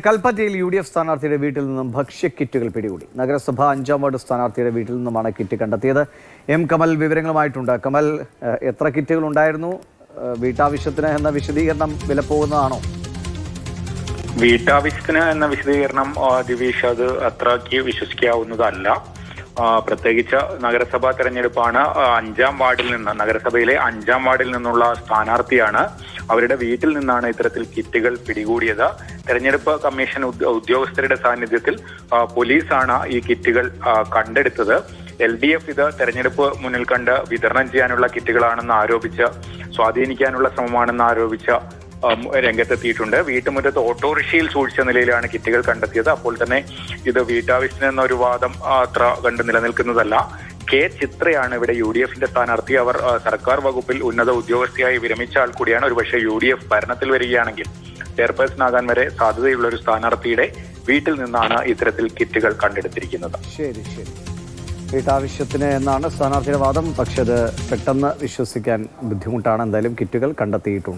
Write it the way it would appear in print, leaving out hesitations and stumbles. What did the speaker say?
കൽപ്പറ്റയിൽ UDF സ്ഥാനാർത്ഥിയുടെ വീട്ടിൽ നിന്നും ഭക്ഷ്യക്കിറ്റുകൾ പിടികൂടി. നഗരസഭ 5-ാം വാർഡ് സ്ഥാനാർത്ഥിയുടെ വീട്ടിൽ നിന്നുമാണ് കിറ്റ് കണ്ടെത്തിയത്. കമൽ വിവരങ്ങളുമായിട്ടുണ്ട്. കമൽ, എത്ര കിറ്റുകൾ ഉണ്ടായിരുന്നു? വീട്ടാവശ്യത്തിന് എന്ന വിശദീകരണം വിലപ്പോകുന്നതാണോ? വീട്ടാവശ്യത്തിന് എന്ന വിശദീകരണം ദിവീഷ്, അത് അത്രയ്ക്ക് വിശ്വസിക്കാവുന്നതല്ല. പ്രത്യേകിച്ച് നഗരസഭാ തെരഞ്ഞെടുപ്പാണ്. 5-ാം വാർഡിൽ നിന്ന്, നഗരസഭയിലെ 5-ാം വാർഡിൽ നിന്നുള്ള സ്ഥാനാർത്ഥിയാണ്. അവരുടെ വീട്ടിൽ നിന്നാണ് ഇത്തരത്തിൽ കിറ്റുകൾ പിടികൂടിയത്. തെരഞ്ഞെടുപ്പ് കമ്മീഷൻ ഉദ്യോഗസ്ഥരുടെ സാന്നിധ്യത്തിൽ പോലീസാണ് ഈ കിറ്റുകൾ കണ്ടെടുത്തത്. LDF ഇത് തെരഞ്ഞെടുപ്പ് മുന്നിൽ കണ്ട് വിതരണം ചെയ്യാനുള്ള കിറ്റുകളാണെന്ന് ആരോപിച്ച്, സ്വാധീനിക്കാനുള്ള ശ്രമമാണെന്ന് ആരോപിച്ച് രംഗത്തെത്തിയിട്ടുണ്ട്. വീട്ടുമുറ്റത്ത് ഓട്ടോറിക്ഷയിൽ സൂക്ഷിച്ച നിലയിലാണ് കിറ്റുകൾ കണ്ടെത്തിയത്. അപ്പോൾ തന്നെ ഇത് വീട്ടാവശ്യത്തിന് എന്നൊരു വാദം അത്ര കണ്ട് നിലനിൽക്കുന്നതല്ല. K. ചിത്രയാണ് ഇവിടെ UDFന്റെ സ്ഥാനാർത്ഥി. അവർ സർക്കാർ വകുപ്പിൽ ഉന്നത ഉദ്യോഗസ്ഥയായി വിരമിച്ച ആൾ കൂടിയാണ്. ഒരുപക്ഷെ UDF ഭരണത്തിൽ വരികയാണെങ്കിൽ ചെയർപേഴ്സൺ ആകാൻ വരെ സാധ്യതയുള്ള ഒരു സ്ഥാനാർത്ഥിയുടെ വീട്ടിൽ നിന്നാണ് ഇത്തരത്തിൽ കിറ്റുകൾ കണ്ടെടുത്തിരിക്കുന്നത്. ശരി. വീട്ടാവശ്യത്തിന് എന്നാണ് സ്ഥാനാർത്ഥിയുടെ വാദം. പക്ഷെ അത് പെട്ടെന്ന് വിശ്വസിക്കാൻ ബുദ്ധിമുട്ടാണ്. എന്തായാലും കിറ്റുകൾ കണ്ടെത്തിയിട്ടുണ്ട്.